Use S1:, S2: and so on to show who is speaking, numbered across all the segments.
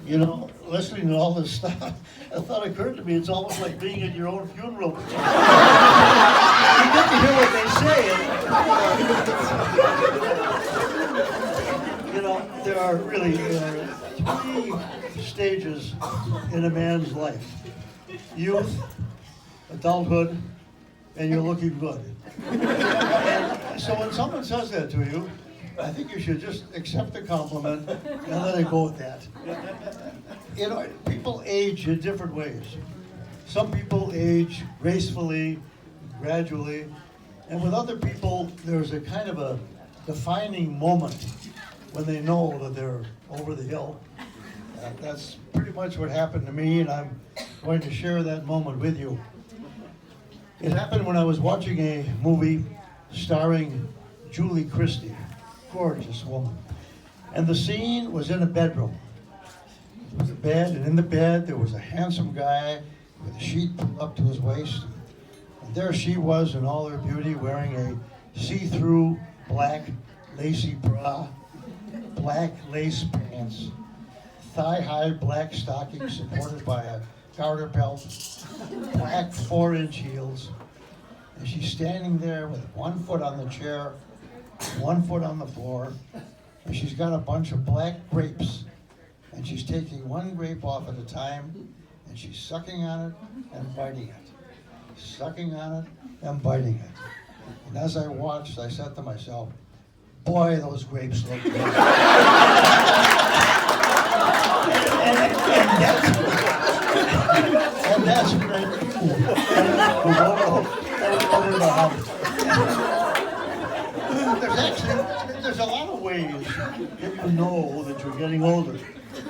S1: You know, listening to all this stuff, a thought occurred to me, it's almost like being at your own funeral. You get to hear what they say. You know, there are really three stages in a man's life. Youth, adulthood, and you're looking good. And so when someone says that to you, I think you should just accept the compliment and let it go with that. You know, people age in different ways. Some people age gracefully, gradually, and with other people, there's a kind of a defining moment when they know that they're over the hill. That's pretty much what happened to me, and I'm going to share that moment with you. It happened when I was watching a movie starring Julie Christie, gorgeous woman. And the scene was in a bedroom. There was a bed, and in the bed there was a handsome guy with a sheet pulled up to his waist. And there she was in all her beauty, wearing a see-through black lacy bra, black lace pants, thigh-high black stockings supported by a garter belt, black 4-inch heels. And she's standing there with one foot on the chair, one foot on the floor, and she's got a bunch of black grapes, and she's taking one grape off at a time, and she's sucking on it and biting it, sucking on it and biting it. And as I watched, I said to myself, boy, those grapes look good. and that's what I do. Over the house. There's a lot of ways that you know that you're getting older.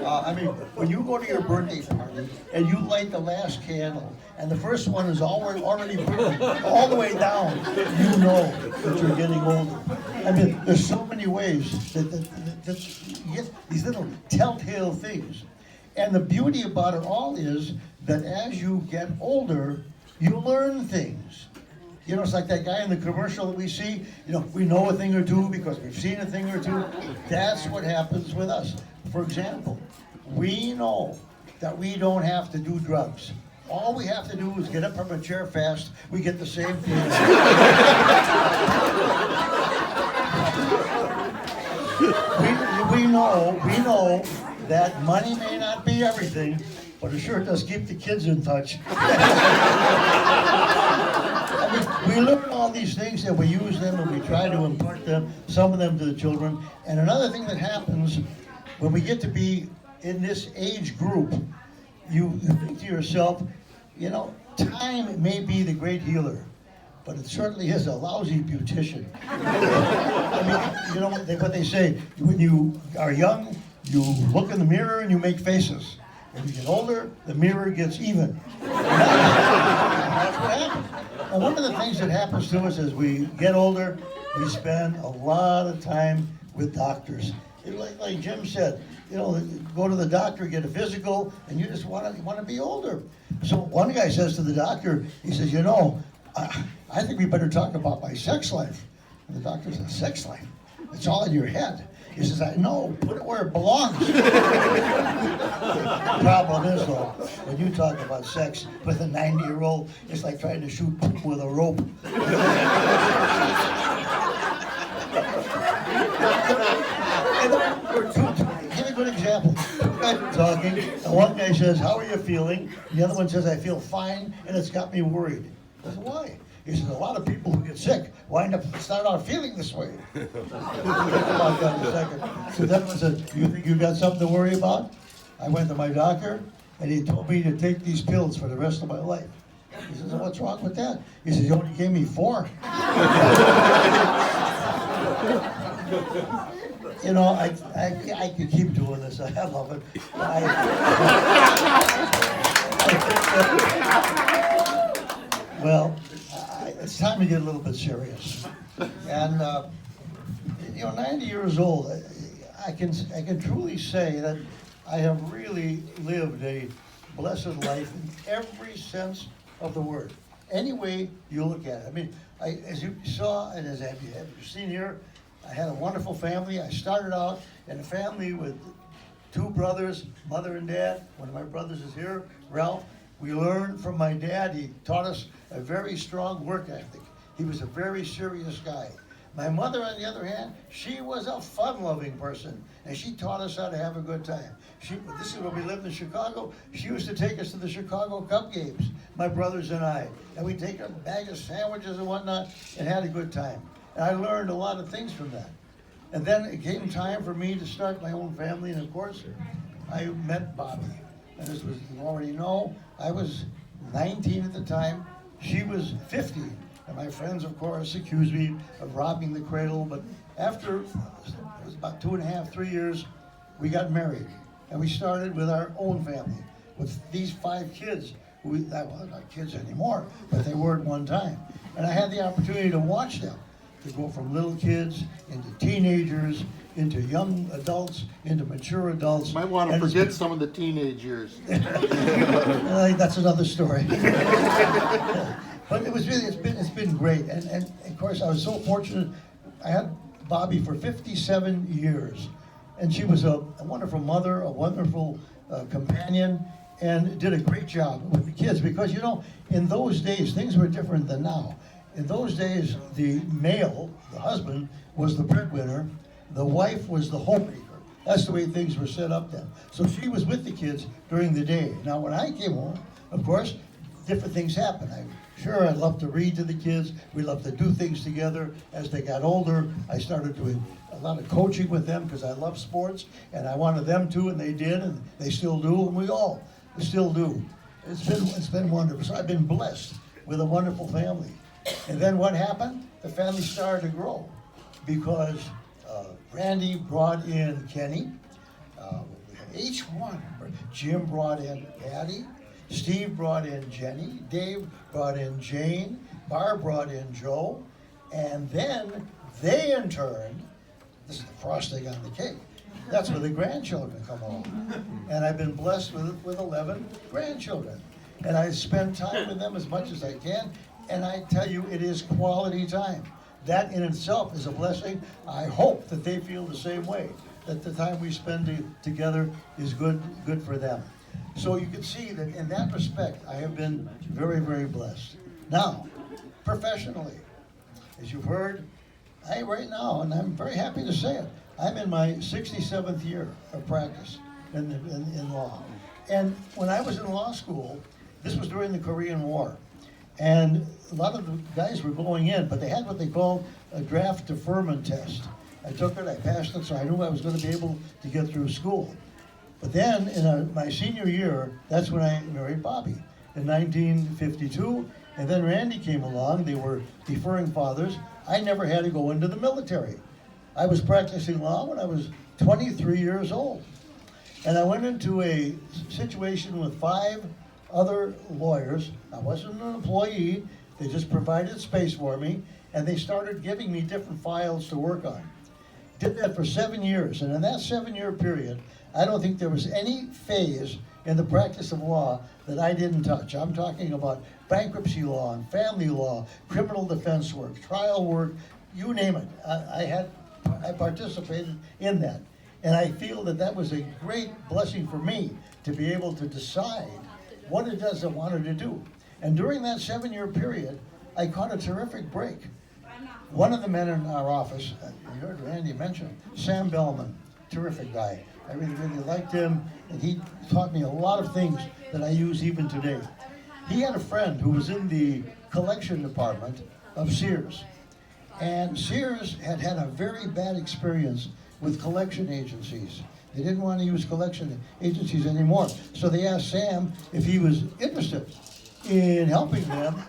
S1: I mean, when you go to your birthday party and you light the last candle and the first one is already burning all the way down, you know that you're getting older. I mean, there's so many ways that you get these little telltale things. And the beauty about it all is that as you get older, you learn things. You know, it's like that guy in the commercial that we see. You know, we know a thing or two because we've seen a thing or two. That's what happens with us. For example, we know that we don't have to do drugs. All we have to do is get up from a chair fast. We get the same feeling. we know that money may not be everything, but it sure does keep the kids in touch. I mean, we learn all these things and we use them and we try to impart them, some of them to the children. And another thing that happens when we get to be in this age group, you think to yourself, you know, time may be the great healer, but it certainly is a lousy beautician. I mean, you know what they say, when you are young, you look in the mirror and you make faces. When you get older, the mirror gets even. That's what happens. And one of the things that happens to us as we get older, we spend a lot of time with doctors. Like Jim said, you know, go to the doctor, get a physical, and you just want to be older. So one guy says to the doctor, he says, you know, I think we better talk about my sex life. And the doctor says, sex life? It's all in your head. He says, I know, put it where it belongs. The problem is, though, when you talk about sex with a 90-year-old, it's like trying to shoot poop with a rope. Give a good example. Two guys are talking, and one guy says, how are you feeling? And the other one says, I feel fine, and it's got me worried. I said, why? He says, a lot of people who get sick start out feeling this way. We'll talk about that in a second. So that one said, you think you got something to worry about? I went to my doctor, and he told me to take these pills for the rest of my life. He says, what's wrong with that? He says, you only gave me 4. You know, I could keep doing this. I love it. Well, it's time to get a little bit serious. And, you know, 90 years old, I can truly say that I have really lived a blessed life in every sense of the word. Any way you look at it. I mean, as you saw and as you've seen here, I had a wonderful family. I started out in a family with two brothers, mother and dad. One of my brothers is here, Ralph. We learned from my dad. He taught us a very strong work ethic. He was a very serious guy. My mother, on the other hand, she was a fun-loving person, and she taught us how to have a good time. This is when we lived in Chicago. She used to take us to the Chicago Cub games, my brothers and I, and we'd take a bag of sandwiches and whatnot and had a good time. And I learned a lot of things from that. And then it came time for me to start my own family, and of course, I met Bobby. And as you already know, I was 19 at the time. She was 50. And my friends, of course, accused me of robbing the cradle. But after, it was about 2.5, 3 years, we got married. And we started with our own family, with these 5 kids. Well, not kids anymore, but they were at one time. And I had the opportunity to watch them, to go from little kids into teenagers, into young adults, into mature adults.
S2: Might want to forget some of the teenage years.
S1: That's another story. But it was really, it's been great. And of course, I was so fortunate. I had Bobby for 57 years. And she was a wonderful mother, a wonderful companion, and did a great job with the kids. Because, you know, in those days, things were different than now. In those days, the male, the husband, was the breadwinner. The wife was the homemaker. That's the way things were set up then. So she was with the kids during the day. Now, when I came home, of course, different things happened. I'd love to read to the kids. We loved to do things together. As they got older, I started doing a lot of coaching with them because I love sports, and I wanted them to, and they did, and they still do, and we all still do. It's been wonderful. So I've been blessed with a wonderful family. And then what happened? The family started to grow because Randy brought in Kenny. Each one. Jim brought in Patty. Steve brought in Jenny. Dave brought in Jane. Barb brought in Joe. And then they, in turn, this is the frosting on the cake. That's where the grandchildren come along. And I've been blessed with 11 grandchildren. And I spend time with them as much as I can. And I tell you, it is quality time. That in itself is a blessing. I hope that they feel the same way, that the time we spend together is good for them. So you can see that in that respect, I have been very, very blessed. Now, professionally, as you've heard, right now, and I'm very happy to say it, I'm in my 67th year of practice in law. And when I was in law school, this was during the Korean War. And a lot of the guys were going in, but they had what they called a draft deferment test. I took it, I passed it, so I knew I was going to be able to get through school. But then, in my senior year, that's when I married Bobby, in 1952. And then Randy came along. They were deferring fathers. I never had to go into the military. I was practicing law when I was 23 years old. And I went into a situation with 5 other lawyers. I wasn't an employee. They just provided space for me, and they started giving me different files to work on. Did that for 7 years, and in that 7-year period, I don't think there was any phase in the practice of law that I didn't touch. I'm talking about bankruptcy law and family law, criminal defense work, trial work, you name it. I participated in that. And I feel that that was a great blessing for me to be able to decide what it is I wanted to do. And during that 7-year period, I caught a terrific break. One of the men in our office, you heard Randy mention, Sam Bellman, terrific guy. I really, really liked him, and he taught me a lot of things that I use even today. He had a friend who was in the collection department of Sears. And Sears had had a very bad experience with collection agencies. They didn't want to use collection agencies anymore. So they asked Sam if he was interested in helping them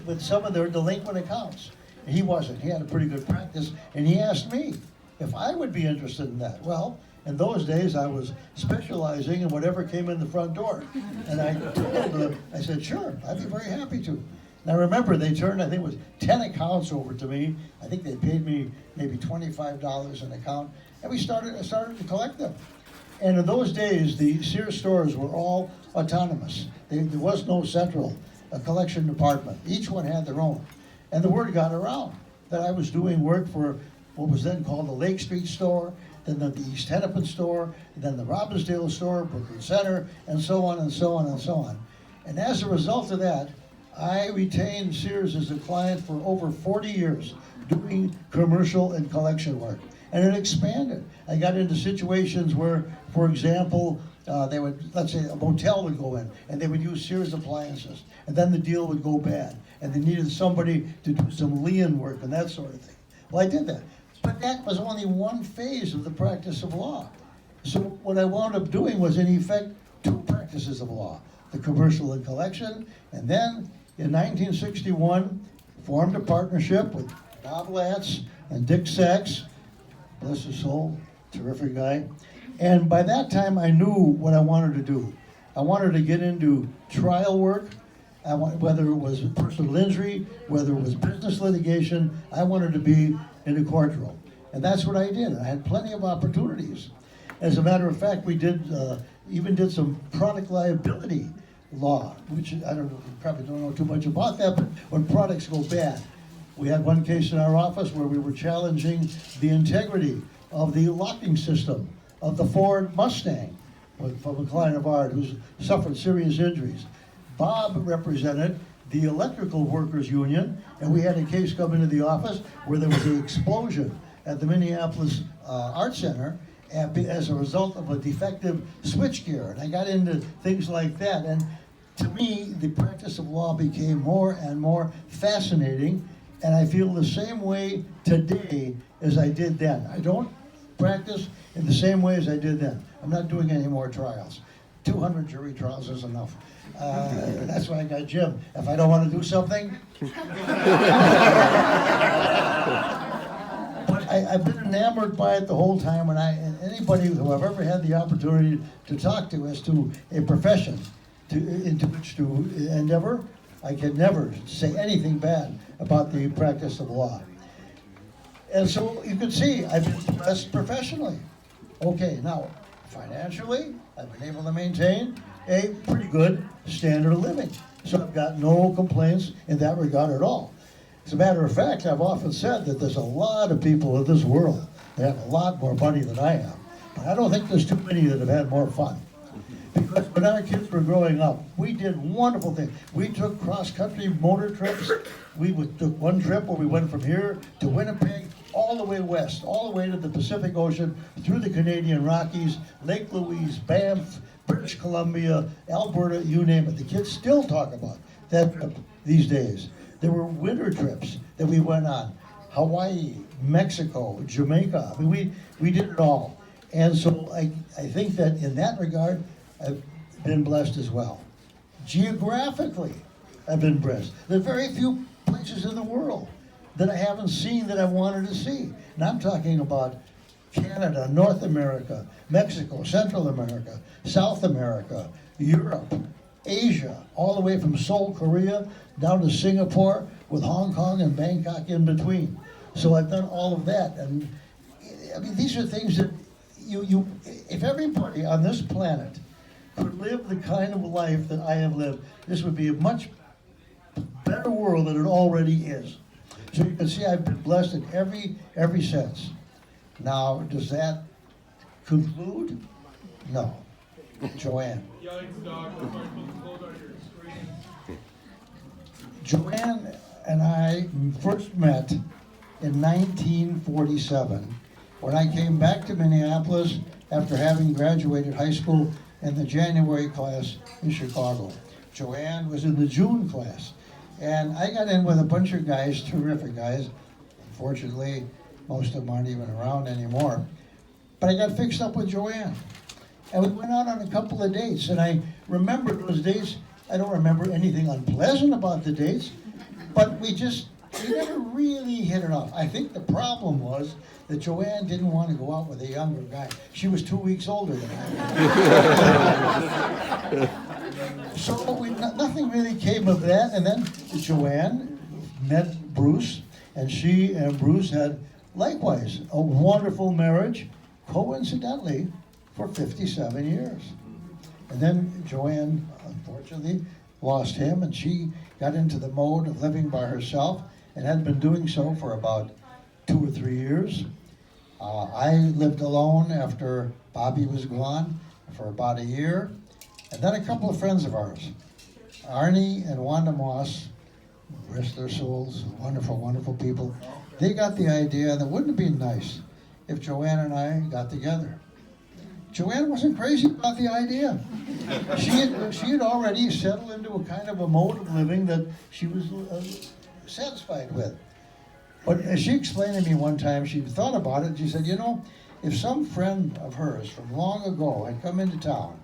S1: with some of their delinquent accounts. He wasn't. He had a pretty good practice. And he asked me if I would be interested in that. Well, in those days, I was specializing in whatever came in the front door. And I told them, I said, sure, I'd be very happy to. Now remember, they turned, I think it was 10 accounts over to me. I think they paid me maybe $25 an account. And I started to collect them. And in those days, the Sears stores were all autonomous. There was no central collection department. Each one had their own. And the word got around that I was doing work for what was then called the Lake Street store. then the East Hennepin store, then the Robbinsdale store, Brooklyn Center, and so on and so on and so on. And as a result of that, I retained Sears as a client for over 40 years, doing commercial and collection work. And it expanded. I got into situations where, for example, they would, let's say a motel would go in and they would use Sears appliances, and then the deal would go bad and they needed somebody to do some lien work and that sort of thing. Well, I did that. But that was only one phase of the practice of law. So what I wound up doing was, in effect, two practices of law, the commercial and collection, and then in 1961, formed a partnership with Bob Latz and Dick Sachs, bless his soul, terrific guy. And by that time, I knew what I wanted to do. I wanted to get into trial work, whether it was personal injury, whether it was business litigation, I wanted to be in the courtroom. And that's what I did. I had plenty of opportunities. As a matter of fact, we even did some product liability law, which I don't know, you probably don't know too much about that, but when products go bad. We had one case in our office where we were challenging the integrity of the locking system of the Ford Mustang from a client of ours who suffered serious injuries. Bob represented the Electrical Workers Union, and we had a case come into the office where there was an explosion at the Minneapolis Art Center as a result of a defective switchgear. And I got into things like that. And to me, the practice of law became more and more fascinating, and I feel the same way today as I did then. I don't practice in the same way as I did then. I'm not doing any more trials. 200 jury trials is enough. That's why I got Jim. If I don't want to do something, but I've been enamored by it the whole time, and anybody who I've ever had the opportunity to talk to as to a profession into which to endeavor, I can never say anything bad about the practice of law. And so you can see I've been blessed professionally. Okay, now financially, I've been able to maintain a pretty good standard of living. So I've got no complaints in that regard at all. As a matter of fact, I've often said that there's a lot of people in this world that have a lot more money than I have. But I don't think there's too many that have had more fun. Because when our kids were growing up, we did wonderful things. We took cross-country motor trips. We took one trip where we went from here to Winnipeg, all the way west, all the way to the Pacific Ocean, through the Canadian Rockies, Lake Louise, Banff, British Columbia, Alberta, you name it. The kids still talk about that trip these days. There were winter trips that we went on. Hawaii, Mexico, Jamaica. I mean, we did it all. And so I think that in that regard, I've been blessed as well. Geographically, I've been blessed. There are very few places in the world that I haven't seen that I wanted to see. And I'm talking about Canada, North America, Mexico, Central America, South America, Europe, Asia, all the way from Seoul, Korea, down to Singapore, with Hong Kong and Bangkok in between. So I've done all of that. And I mean, these are things that if everybody on this planet could live the kind of life that I have lived, this would be a much better world than it already is. So you can see I've been blessed in every sense. Now, does that conclude? No. Joanne. Joanne and I first met in 1947 when I came back to Minneapolis after having graduated high school in the January class in Chicago. Joanne was in the June class. And I got in with a bunch of guys, terrific guys. Unfortunately, most of them aren't even around anymore. But I got fixed up with Joanne. And we went out on a couple of dates. And I remember those dates. I don't remember anything unpleasant about the dates. But we never really hit it off. I think the problem was that Joanne didn't want to go out with a younger guy. She was 2 weeks older than I. So nothing really came of that. And then Joanne met Bruce, and she and Bruce had likewise a wonderful marriage, coincidentally, for 57 years. And then Joanne, unfortunately, lost him, and she got into the mode of living by herself and had been doing so for about 2 or 3 years.
S3: I lived alone after Bobby was gone for about a year. And then a couple of friends of ours, Arnie and Wanda Moss, rest their souls, wonderful, wonderful people. They got the idea that wouldn't it be nice if Joanne and I got together. Joanne wasn't crazy about the idea. She had already settled into a kind of a mode of living that she was satisfied with. But as she explained to me one time, she thought about it. She said, you know, if some friend of hers from long ago had come into town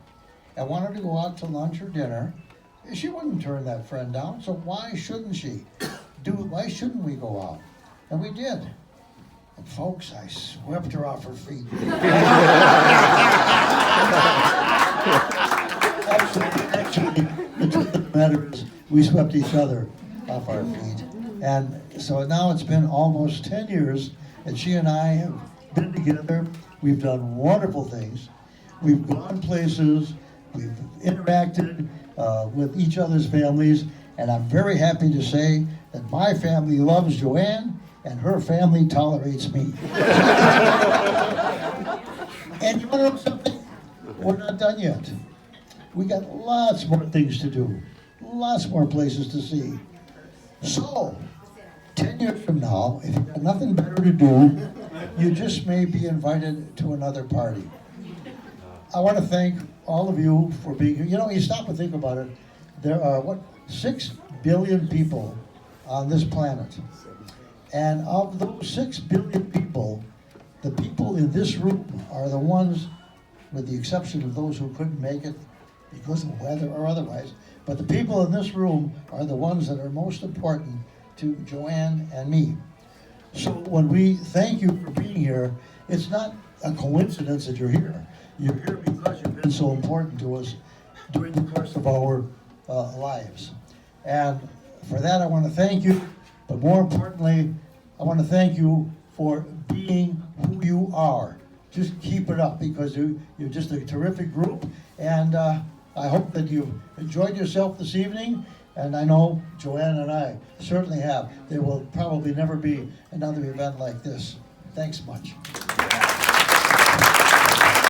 S3: and wanted to go out to lunch or dinner, she wouldn't turn that friend down. So why shouldn't she? Why shouldn't we go out? And we did. And folks, I swept her off her feet. Actually, the truth of the matter is, we swept each other off our feet. And so now it's been almost 10 years that she and I have been together. We've done wonderful things. We've gone places. We've interacted with each other's families. And I'm very happy to say that my family loves Joanne and her family tolerates me. And you want to know something? We're not done yet. We got lots more things to do, lots more places to see. So, 10 years from now, if you've got nothing better to do, you just may be invited to another party. I want to thank all of you for being here. You know, you stop and think about it. There are, 6 billion people on this planet. And of those 6 billion people, the people in this room are the ones, with the exception of those who couldn't make it because of weather or otherwise, but the people in this room are the ones that are most important to Joanne and me. So when we thank you for being here, it's not a coincidence that you're here. You're here because you've been so important to us during the course of our lives. And for that, I want to thank you. But more importantly, I want to thank you for being who you are. Just keep it up, because you're just a terrific group. And I hope that you've enjoyed yourself this evening. And I know Joanne and I certainly have. There will probably never be another event like this. Thanks much.